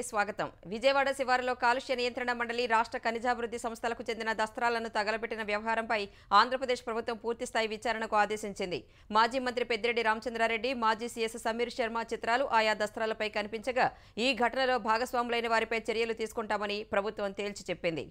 వార్తలకి స్వాగతం. విజయవాడ శివారులో కాలుష్య నియంత్రణ మండలి రాష్ట్ర ఖనిజాభివృద్ధి సంస్థలకు చెందిన దస్త్రాలను తగలబెట్టిన వ్యవహారంపై ఆంధ్రప్రదేశ్ ప్రభుత్వం పూర్తిస్థాయి విచారణకు ఆదేశించింది. మాజీ మంత్రి పెద్దిరెడ్డి రామచంద్రారెడ్డి, మాజీ సీఎస్ సమీర్ శర్మ చిత్రాలు ఆయా దస్త్రాలపై కనిపించగా ఈ ఘటనలో భాగస్వాములైన వారిపై చర్యలు తీసుకుంటామని ప్రభుత్వం తేల్చి చెప్పింది.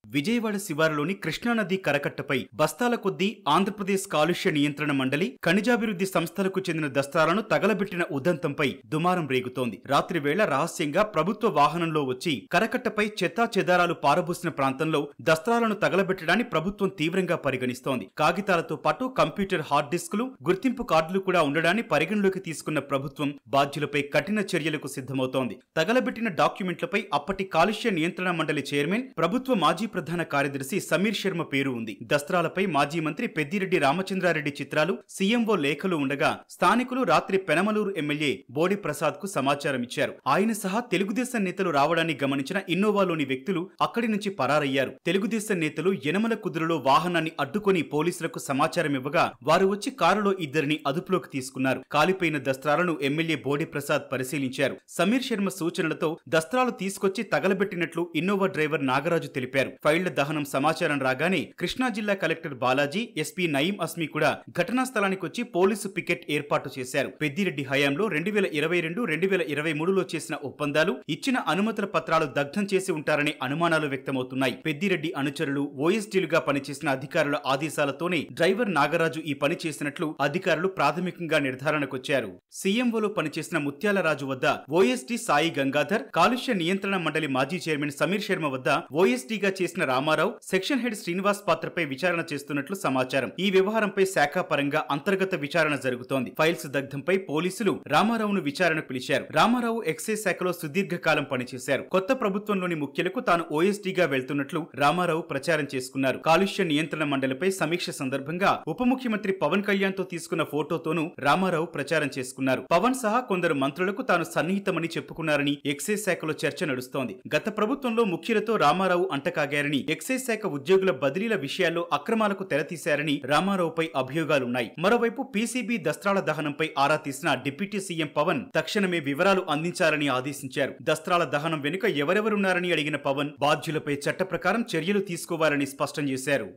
విజయవాడ శివారులోని కృష్ణానది కరకట్టపై బస్తాల కొద్దీ ఆంధ్రప్రదేశ్ కాలుష్య నియంత్రణ మండలి ఖనిజాభివృద్ధి సంస్థలకు చెందిన దస్త్రాలను తగలబెట్టిన ఉదంతంపై దుమారం రేగుతోంది. రాత్రి వేళ రహస్యంగా ప్రభుత్వ వాహనంలో వచ్చి కరకట్టపై చెత్తా చెదారాలు పారబోసిన ప్రాంతంలో దస్త్రాలను తగలబెట్టడాన్ని ప్రభుత్వం తీవ్రంగా పరిగణిస్తోంది. కాగితాలతో పాటు కంప్యూటర్ హార్డ్ డిస్కులు, గుర్తింపు కార్డులు కూడా ఉండడాన్ని పరిగణలోకి తీసుకున్న ప్రభుత్వం బాధ్యులపై కఠిన చర్యలకు సిద్ధమవుతోంది. తగలబెట్టిన డాక్యుమెంట్లపై అప్పటి కాలుష్య నియంత్రణ మండలి చైర్మన్, ప్రభుత్వ మాజీ ప్రధాన కార్యదర్శి సమీర్ శర్మ పేరు ఉంది. దస్త్రాలపై మాజీ మంత్రి పెద్దిరెడ్డి రామచంద్రారెడ్డి చిత్రాలు, సీఎంఓ లేఖలు ఉండగా స్థానికులు రాత్రి పెనమలూరు ఎమ్మెల్యే బోడి ప్రసాద్ కు సమాచారం ఇచ్చారు. ఆయన సహా తెలుగుదేశం నేతలు రావడాన్ని గమనించిన ఇన్నోవాలోని వ్యక్తులు అక్కడి నుంచి పరారయ్యారు. తెలుగుదేశం నేతలు యనమల కుదురులో వాహనాన్ని అడ్డుకొని పోలీసులకు సమాచారం ఇవ్వగా వారు వచ్చి కారులో ఇద్దరిని అదుపులోకి తీసుకున్నారు. కాలిపోయిన దస్త్రాలను ఎమ్మెల్యే బోడి ప్రసాద్ పరిశీలించారు. సమీర్ శర్మ సూచనలతో దస్త్రాలు తీసుకొచ్చి తగలబెట్టినట్లు ఇన్నోవా డ్రైవర్ నాగరాజు తెలిపారు. ఫైళ్ల దహనం సమాచారం రాగానే కృష్ణా జిల్లా కలెక్టర్ బాలాజీ, ఎస్పీ నయీం అస్మి కూడా ఘటనా స్థలానికి వచ్చి పోలీసు పికెట్ ఏర్పాటు చేశారు. పెద్దిరెడ్డి హయాంలో 2022-2023లో చేసిన ఒప్పందాలు, ఇచ్చిన అనుమతుల పత్రాలు దగ్ధం చేసి ఉంటారనే అనుమానాలు వ్యక్తమవుతున్నాయి. పెద్దిరెడ్డి అనుచరులు ఓఎస్డీలుగా పనిచేసిన అధికారుల ఆదేశాలతోనే డ్రైవర్ నాగరాజు ఈ పని చేసినట్లు అధికారులు ప్రాథమికంగా నిర్ధారణకొచ్చారు. సీఎంఓలో పనిచేసిన ముత్యాలరాజు వద్ద ఓఎస్డీ సాయి గంగాధర్, కాలుష్య నియంత్రణ మండలి మాజీ చైర్మన్ సమీర్ శర్మ వద్ద ఓఎస్డీగా చేసిన రామారావు, సెక్షన్ హెడ్ శ్రీనివాస్ పాత్రపై విచారణ చేస్తున్నట్లు సమాచారం. ఈ వ్యవహారంపై శాఖాపరంగా అంతర్గత విచారణ జరుగుతోంది. ఫైల్స్ దగ్ధంపై పోలీసులు రామారావును విచారణకు పిలిచారు. రామారావు ఎక్సైజ్ శాఖలో సుదీర్ఘకాలం పనిచేశారు. కొత్త ప్రభుత్వంలోని ముఖ్యులకు తాను ఓఎస్డీగా వెళ్తున్నట్లు రామారావు ప్రచారం చేసుకున్నారు. కాలుష్య నియంత్రణ మండలిపై సమీక్ష సందర్భంగా ఉప ముఖ్యమంత్రి పవన్ కళ్యాణ్ తో తీసుకున్న ఫోటోతోనూ రామారావు ప్రచారం చేసుకున్నారు. పవన్ సహా కొందరు మంత్రులకు తాను సన్నిహితమని చెప్పుకున్నారని ఎక్సైజ్ శాఖలో చర్చ నడుస్తోంది. గత ప్రభుత్వంలో ముఖ్యులతో రామారావు అంటకాగారని, ఎక్సైజ్ శాఖ ఉద్యోగుల బదిలీల విషయాల్లో అక్రమాలకు తెరతీశారని రామారావుపై అభియోగాలున్నాయి. మరోవైపు పీసీబీ దస్త్రాల దహనంపై ఆరా తీసిన డిప్యూటీ సీఎం పవన్ తక్షణమే వివరాలు అందించాలని ఆదేశించారు. దస్త్రాల దహనం వెనుక ఎవరెవరున్నారని అడిగిన పవన్ బాధ్యులపై చట్ట ప్రకారం చర్యలు తీసుకోవాలని స్పష్టం చేశారు.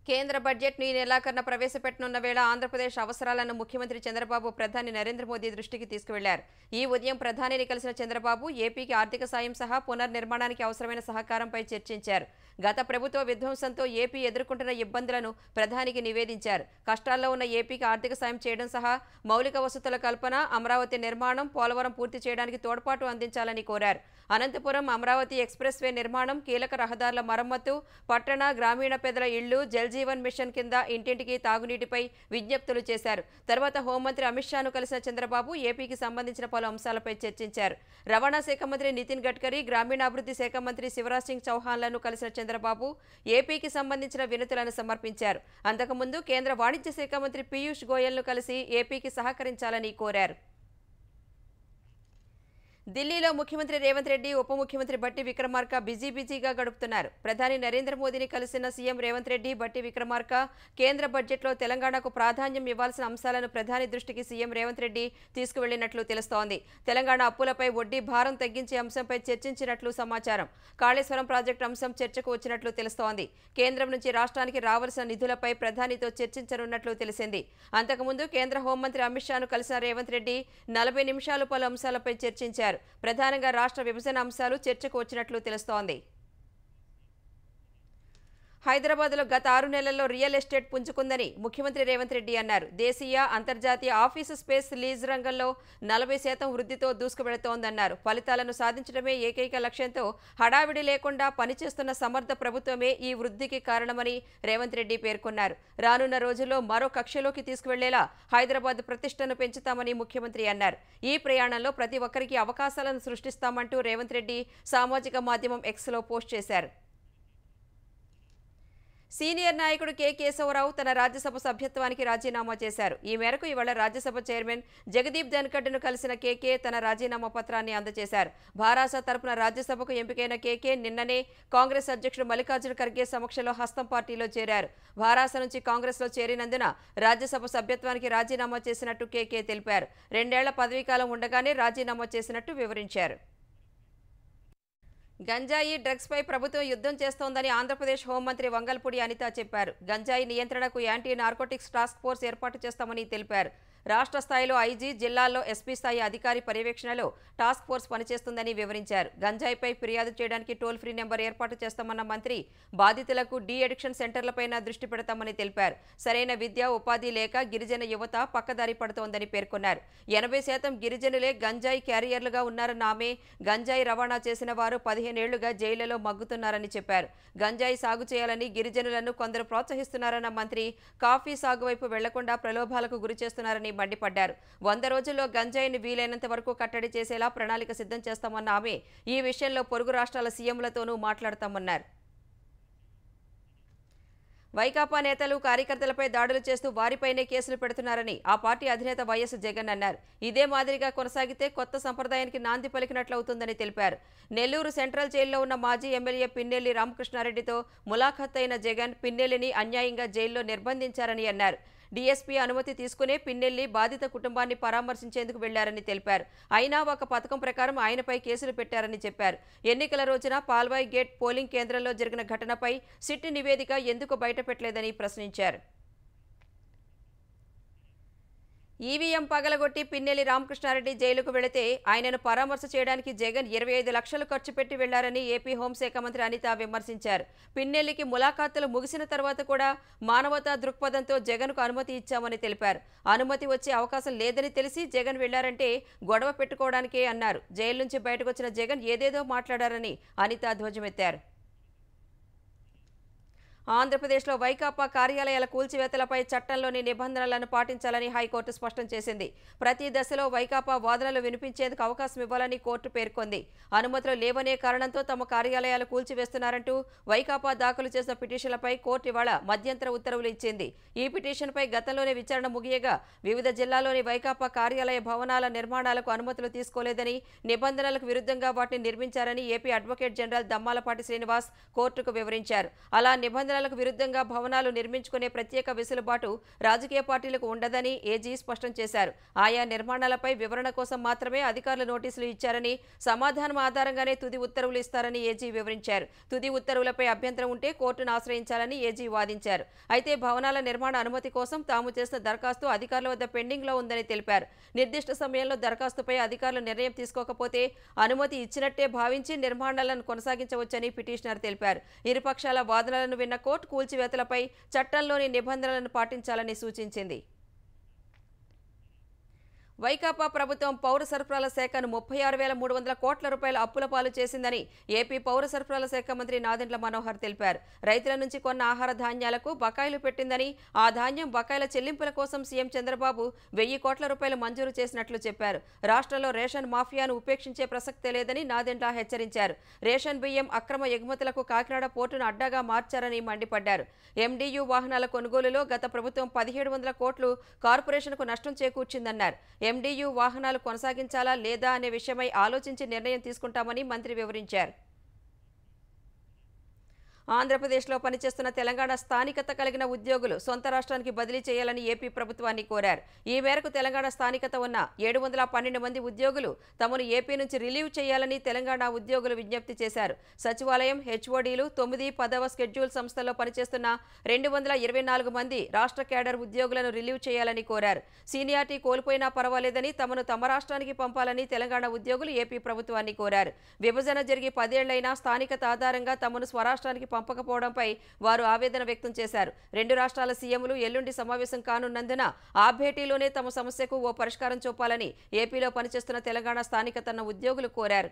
కేంద్ర బడ్జెట్ను ఈ నెలాఖరున ప్రవేశపెట్టనున్న వేళ ఆంధ్రప్రదేశ్ అవసరాలను ముఖ్యమంత్రి చంద్రబాబు ప్రధాని నరేంద్ర మోదీ దృష్టికి తీసుకువెళ్లారు. ఈ ఉదయం ప్రధానిని కలిసిన చంద్రబాబు ఏపీకి ఆర్థిక సాయం సహా పునర్నిర్మాణానికి అవసరమైన సహకారంపై చర్చించారు. గత ప్రభుత్వ విధ్వంసంతో ఏపీ ఎదుర్కొంటున్న ఇబ్బందులను ప్రధానికి నివేదించారు. కష్టాల్లో ఉన్న ఏపీకి ఆర్థిక సాయం చేయడం సహా మౌలిక వసతుల కల్పన, అమరావతి నిర్మాణం, పోలవరం పూర్తి చేయడానికి తోడ్పాటు అందించాలని కోరారు. అనంతపురం అమరావతి ఎక్స్ప్రెస్ వే నిర్మాణం, కీలక రహదారుల మరమ్మతు, పట్టణ గ్రామీణ పేదల ఇళ్లు, జల్ జీవన్ మిషన్ కింద ఇంటింటికి తాగునీటిపై విజ్ఞప్తులు చేశారు. తర్వాత హోంమంత్రి అమిత్ షాను కలిసిన చంద్రబాబు ఏపీకి సంబంధించిన పలు అంశాలపై చర్చించారు. రవాణా శాఖ మంత్రి నితిన్ గడ్కరీ, గ్రామీణాభివృద్ధి శాఖ మంత్రి శివరాజ్ సింగ్ చౌహాన్లను కలిసిన చంద్రబాబు ఏపీకి సంబంధించిన వినతులను సమర్పించారు. అంతకుముందు కేంద్ర వాణిజ్య శాఖ మంత్రి పీయూష్ గోయల్ను కలిసి ఏపీకి సహకరించాలని కోరారు. ఢిల్లీలో ముఖ్యమంత్రి రేవంత్ రెడ్డి, ఉప ముఖ్యమంత్రి బట్టి విక్రమార్క బిజీగా గడుపుతున్నారు. ప్రధాని నరేంద్ర మోదీని కలిసిన సీఎం రేవంత్ రెడ్డి, బట్టి విక్రమార్క కేంద్ర బడ్జెట్లో తెలంగాణకు ప్రాధాన్యం ఇవ్వాల్సిన అంశాలను ప్రధాని దృష్టికి సీఎం రేవంత్ రెడ్డి తీసుకువెళ్లినట్లు తెలుస్తోంది. తెలంగాణ అప్పులపై వడ్డీ భారం తగ్గించే అంశంపై చర్చించినట్లు సమాచారం. కాళేశ్వరం ప్రాజెక్టు అంశం చర్చకు వచ్చినట్లు తెలుస్తోంది. కేంద్రం నుంచి రాష్ట్రానికి రావాల్సిన నిధులపై ప్రధానితో చర్చించనున్నట్లు తెలిసింది. అంతకుముందు కేంద్ర హోంమంత్రి అమిత్ షాను కలిసిన రేవంత్ రెడ్డి 40 నిమిషాలు పలు అంశాలపై చర్చించారు. ప్రధానంగా రాష్ట్ర విభజన అంశాలు చర్చకు వచ్చినట్లు తెలుస్తోంది. హైదరాబాద్లో గత 6 నెలల్లో రియల్ ఎస్టేట్ పుంజుకుందని ముఖ్యమంత్రి రేవంత్ రెడ్డి అన్నారు. దేశీయ, అంతర్జాతీయ ఆఫీసు స్పేస్ లీజ్ రంగంలో 40% వృద్ధితో దూసుకువెళుతోందన్నారు. ఫలితాలను సాధించడమే ఏకైక లక్ష్యంతో హడావిడి లేకుండా పనిచేస్తున్న సమర్థ ప్రభుత్వమే ఈ వృద్ధికి కారణమని రేవంత్ రెడ్డి పేర్కొన్నారు. రానున్న రోజుల్లో మరో కక్షలోకి తీసుకువెళ్లేలా హైదరాబాద్ ప్రతిష్టను పెంచుతామని ముఖ్యమంత్రి అన్నారు. ఈ ప్రయాణంలో ప్రతి ఒక్కరికి అవకాశాలను సృష్టిస్తామంటూ రేవంత్ రెడ్డి సామాజిక మాధ్యమం ఎక్స్లో పోస్ట్ చేశారు. సీనియర్ నాయకుడు కె కేశవరావు తన రాజ్యసభ సభ్యత్వానికి రాజీనామా చేశారు. ఈ మేరకు ఇవాళ రాజ్యసభ చైర్మన్ జగదీప్ ధన్ఖడ్ను కలిసిన కేకే తన రాజీనామా పత్రాన్ని అందజేశారు. భారాస తరపున రాజ్యసభకు ఎంపికైన కేకే నిన్ననే కాంగ్రెస్ అధ్యక్షుడు మల్లికార్జున ఖర్గే సమక్షంలో హస్తం పార్టీలో చేరారు. భారాస నుంచి కాంగ్రెస్లో చేరినందున రాజ్యసభ సభ్యత్వానికి రాజీనామా చేసినట్టు కేకే తెలిపారు. 2 ఏళ్ల పదవీకాలం ఉండగానే రాజీనామా చేసినట్టు వివరించారు. గంజాయి డ్రగ్స్పై ప్రభుత్వం యుద్ధం చేస్తోందని ఆంధ్రప్రదేశ్ హోంమంత్రి వంగల్పూడి అనిత చెప్పారు. గంజాయి నియంత్రణకు యాంటీ నార్కోటిక్స్ టాస్క్ ఫోర్స్ ఏర్పాటు చేస్తామని తెలిపారు. రాష్ట్ర స్థాయిలో ఐజీ, జిల్లాల్లో ఎస్పీ స్థాయి అధికారి పర్యవేక్షణలో టాస్క్ ఫోర్స్ పనిచేస్తుందని వివరించారు. గంజాయిపై ఫిర్యాదు చేయడానికి టోల్ ఫ్రీ నెంబర్ ఏర్పాటు చేస్తామన్న మంత్రి బాధితులకు డీ అడిక్షన్ సెంటర్లపైన దృష్టి పెడతామని తెలిపారు. సరైన విద్య, ఉపాధి లేక గిరిజన యువత పక్కదారి పడుతోందని పేర్కొన్నారు. 80% గిరిజనులే గంజాయి క్యారియర్లుగా ఉన్నారన్న ఆమె గంజాయి రవాణా చేసిన వారు 15 ఏళ్లుగా జైళ్లలో మగ్గుతున్నారని చెప్పారు. గంజాయి సాగు చేయాలని గిరిజనులను కొందరు ప్రోత్సహిస్తున్నారన్న మంత్రి కాఫీ సాగు వైపు వెళ్లకుండా ప్రలోభాలకు గురి చేస్తున్నారని మండిపడ్డారు. 100 రోజుల్లో గంజాయిని వీలైనంత వరకు కట్టడి చేసేలా ప్రణాళిక సిద్ధం చేస్తామన్న ఆమె ఈ విషయంలో పొరుగు రాష్ట్రాల సీఎంలతోనూ మాట్లాడతామన్నారు. వైకాపా నేతలు కార్యకర్తలపై దాడులు చేస్తూ వారిపైనే కేసులు పెడుతున్నారని ఆ పార్టీ అధినేత వైఎస్ జగన్ అన్నారు. ఇదే మాదిరిగా కొనసాగితే కొత్త సంప్రదాయానికి నాంది పలికినట్లవుతుందని తెలిపారు. నెల్లూరు సెంట్రల్ జైల్లో ఉన్న మాజీ ఎమ్మెల్యే పిన్నెల్లి రామకృష్ణారెడ్డితో ములాఖత్ అయిన జగన్ పిన్నెల్లిని అన్యాయంగా జైల్లో నిర్బంధించారని అన్నారు. డీఎస్పీ అనుమతి తీసుకునే పిన్నెల్లి బాధిత కుటుంబాన్ని పరామర్శించేందుకు వెళ్లారని తెలిపారు. అయినా ఒక పథకం ప్రకారం ఆయనపై కేసులు పెట్టారని చెప్పారు. ఎన్నికల రోజున పాల్వాయి గేట్ పోలింగ్ కేంద్రంలో జరిగిన ఘటనపై సిట్ నివేదిక ఎందుకు బయటపెట్టలేదని ప్రశ్నించారు. ఈవీఎం పగలగొట్టి పిన్నెల్లి రామకృష్ణారెడ్డి జైలుకు వెళితే ఆయనను పరామర్శ చేయడానికి జగన్ 25 లక్షలు ఖర్చు పెట్టి వెళ్లారని ఏపీ హోంశాఖ మంత్రి అనిత విమర్శించారు. పిన్నెల్లికి ములాఖాతులు ముగిసిన తర్వాత కూడా మానవతా దృక్పథంతో జగన్కు అనుమతి ఇచ్చామని తెలిపారు. అనుమతి వచ్చే అవకాశం లేదని తెలిసి జగన్ వెళ్లారంటే గొడవ పెట్టుకోవడానికే అన్నారు. జైలు నుంచి బయటకు వచ్చిన జగన్ ఏదేదో మాట్లాడారని అనిత ధ్వజమెత్తారు. ఆంధ్రప్రదేశ్లో వైకాపా కార్యాలయాల కూల్చివేతలపై చట్టంలోని నిబంధనలను పాటించాలని హైకోర్టు స్పష్టం చేసింది. ప్రతి దశలో వైకాపా వాదనలు వినిపించేందుకు అవకాశం ఇవ్వాలని కోర్టు పేర్కొంది. అనుమతులు లేవనే కారణంతో తమ కార్యాలయాలు కూల్చివేస్తున్నారంటూ వైకాపా దాఖలు చేసిన పిటిషన్లపై కోర్టు ఇవాళ మధ్యంతర ఉత్తర్వులు ఇచ్చింది. ఈ పిటిషన్పై గతంలోనే విచారణ ముగియగా వివిధ జిల్లాల్లోని వైకాపా కార్యాలయ భవనాల నిర్మాణాలకు అనుమతులు తీసుకోలేదని, నిబంధనలకు విరుద్ధంగా వాటిని నిర్మించారని AP advocate general Dammalapati Srinivas కోర్టుకు వివరించారు. అలా నిబంధనలకు విరుద్ధంగా భవనాలు నిర్మించుకునే ప్రత్యేక వెసులుబాటు రాజకీయ పార్టీలకు ఉండదని ఏజీ స్పష్టం చేశారు. ఆయా నిర్మాణాలపై వివరణ కోసం మాత్రమే అధికారులు నోటీసులు ఇచ్చారని, సమాధానం ఆధారంగానే తుది ఉత్తర్వులు ఇస్తారని ఏజీ వివరించారు. తుది ఉత్తర్వులపై అభ్యంతరం ఉంటే కోర్టును ఆశ్రయించాలని ఏజీ వాదించారు. అయితే భవనాల నిర్మాణ అనుమతి కోసం తాము చేసిన దరఖాస్తు అధికారుల వద్ద పెండింగ్లో ఉందని తెలిపారు. నిర్దిష్ట సమయంలో దరఖాస్తుపై అధికారులు నిర్ణయం తీసుకోకపోతే అనుమతి ఇచ్చినట్టే భావించి నిర్మాణాలను కొనసాగించవచ్చని పిటిషనర్ తెలిపారు. ఇరుపక్షాల వాదనలను విన్న కోర్టు కూల్చివేతలపై చట్టంలోని నిబంధనలను పాటించాలని సూచించింది. వైకాపా ప్రభుత్వం పౌర సరఫరాల శాఖను 36,300 కోట్ల రూపాయల అప్పుల పాలు చేసిందని ఏపీ పౌర సరఫరాల శాఖ మంత్రి నాదెండ్ల మనోహర్ తెలిపారు. రైతుల నుంచి కొన్న ఆహార ధాన్యాలకు బకాయిలు పెట్టిందని, ఆ ధాన్యం బకాయిల చెల్లింపుల కోసం సీఎం చంద్రబాబు 1,000 కోట్ల రూపాయలు మంజూరు చేసినట్లు చెప్పారు. రాష్ట్రంలో రేషన్ మాఫియాను ఉపేక్షించే ప్రసక్తే లేదని నాదెండ్ల హెచ్చరించారు. రేషన్ బియ్యం అక్రమ ఎగుమతులకు కాకినాడ పోర్టును అడ్డాగా మార్చారని మండిపడ్డారు. ఎండీయూ వాహనాల కొనుగోలులో గత ప్రభుత్వం 1,700 కోట్లు కార్పొరేషన్కు నష్టం చేకూర్చిందన్నారు. ఎండీయూ వాహనాలు కొనసాగించాలా లేదా అనే విషయమై ఆలోచించి నిర్ణయం తీసుకుంటామని మంత్రి వివరించారు. ఆంధ్రప్రదేశ్లో పనిచేస్తున్న తెలంగాణ స్థానికత కలిగిన ఉద్యోగులు సొంత రాష్ట్రానికి బదిలీ చేయాలని ఏపీ ప్రభుత్వాన్ని కోరారు. ఈ మేరకు తెలంగాణ స్థానికత ఉన్న 712 మంది ఉద్యోగులు తమను ఏపీ నుంచి రిలీవ్ చేయాలని తెలంగాణ ఉద్యోగులు విజ్ఞప్తి చేశారు. సచివాలయం, హెచ్ఓడీలు, 9, 10వ షెడ్యూల్ సంస్థల్లో పనిచేస్తున్న 224 మంది రాష్ట్ర కేడర్ ఉద్యోగులను రిలీవ్ చేయాలని కోరారు. సీనియారిటీ కోల్పోయినా పర్వాలేదని తమను తమ రాష్ట్రానికి పంపాలని తెలంగాణ ఉద్యోగులు ఏపీ ప్రభుత్వాన్ని కోరారు. విభజన జరిగి 10 ఏళ్లైనా స్థానికత ఆధారంగా తమను స్వరాష్ట్రానికి పంపకపోవడంపై వారు ఆవేదన వ్యక్తం చేశారు. 2 రాష్ట్రాల సీఎంలు ఎల్లుండి సమావేశం కానున్నందున ఆ భేటీలోనే తమ సమస్యకు ఓ పరిష్కారం చూపాలని ఏపీలో పనిచేస్తున్న తెలంగాణ స్థానికతన్న ఉద్యోగులు కోరారు.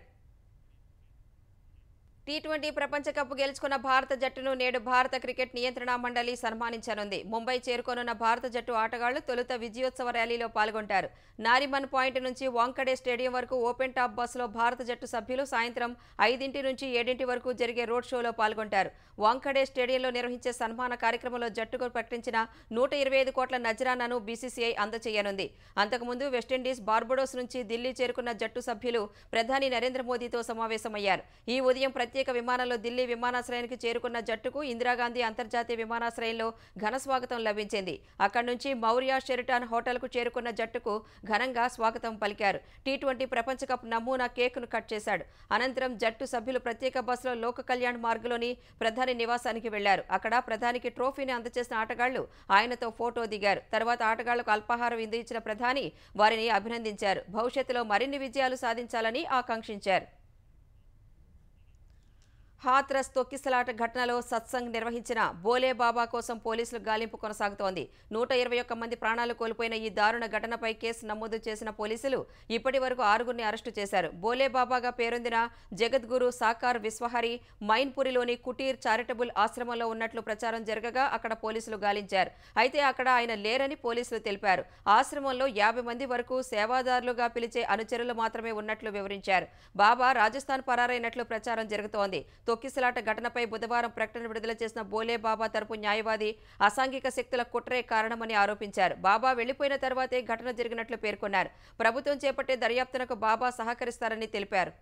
టీ20 ప్రపంచ కప్ గెలుచుకున్న భారత జట్టును నేడు భారత క్రికెట్ నియంత్రణ మండలి సన్మానించనుంది. ముంబై చేరుకోనున్న భారత జట్టు ఆటగాళ్లు తొలుత విజయోత్సవ ర్యాలీలో పాల్గొంటారు. నారిమన్ పాయింట్ నుంచి వాంఖడే స్టేడియం వరకు ఓపెన్ టాప్ బస్సులో భారత జట్టు సభ్యులు సాయంత్రం 5 నుంచి 7 వరకు జరిగే రోడ్ షోలో పాల్గొంటారు. వాంఖడే స్టేడియంలో నిర్వహించే సన్మాన కార్యక్రమంలో జట్టుకు ప్రకటించిన 125 కోట్ల నజరానాను బీసీసీఐ అందజేయనుంది. అంతకుముందు వెస్టిండీస్, బార్బడోస్ నుంచి ఢిల్లీ చేరుకున్న జట్టు సభ్యులు ప్రధాని నరేంద్ర మోదీతో సమావేశమయ్యారు. ఈ ఉదయం ప్రత్యేక విమానంలో ఢిల్లీ విమానాశ్రయానికి చేరుకున్న జట్టుకు ఇందిరాగాంధీ అంతర్జాతీయ విమానాశ్రయంలో ఘన స్వాగతం లభించింది. అక్కడి నుంచి మౌర్య షెరిటాన్ హోటల్కు చేరుకున్న జట్టుకు ఘనంగా స్వాగతం పలికారు. టీ20 ప్రపంచ కప్ నమూనా కేక్ను కట్ చేశాడు. అనంతరం జట్టు సభ్యులు ప్రత్యేక బస్సులో లోక కళ్యాణ్ మార్గ్లోని ప్రధాని నివాసానికి వెళ్లారు. అక్కడ ప్రధానికి ట్రోఫీని అందజేసిన ఆటగాళ్లు ఆయనతో ఫోటో దిగారు. తర్వాత ఆటగాళ్లకు అల్పాహారం విందు ఇచ్చిన ప్రధాని వారిని అభినందించారు. భవిష్యత్తులో మరిన్ని విజయాలు సాధించాలని ఆకాంక్షించారు. హాత్రస్ తొక్కిసలాట ఘటనలో సత్సంగ్ నిర్వహించిన బోలే బాబా కోసం పోలీసులు గాలింపు కొనసాగుతోంది. 121 మంది ప్రాణాలు కోల్పోయిన ఈ దారుణ ఘటనపై కేసు నమోదు చేసిన పోలీసులు ఇప్పటి వరకు 6గురిని అరెస్టు చేశారు. బోలే బాబాగా పేరొందిన జగద్గురు సాకార్ విశ్వహరి మైన్పురిలోని కుటీర్ చారిటబుల్ ఆశ్రమంలో ఉన్నట్లు ప్రచారం జరగగా అక్కడ పోలీసులు గాలించారు. అయితే అక్కడ ఆయన లేరని పోలీసులు తెలిపారు. ఆశ్రమంలో 50 మంది వరకు సేవాదారులుగా పిలిచే అనుచరులు మాత్రమే ఉన్నట్లు వివరించారు. బాబా రాజస్థాన్ పరారైనట్లు ప్రచారం జరుగుతోంది. తొక్కిసలాట ఘటనపై బుధవారం ప్రకటన విడుదల చేసిన బోలే బాబా తరపు న్యాయవాది అసాంఘిక శక్తుల కుట్రే కారణమని ఆరోపించారు. బాబా వెళ్లిపోయిన తర్వాతే ఘటన జరిగినట్లు పేర్కొన్నారు. ప్రభుత్వం చేపట్టే దర్యాప్తునకు బాబా సహకరిస్తారని తెలిపారు.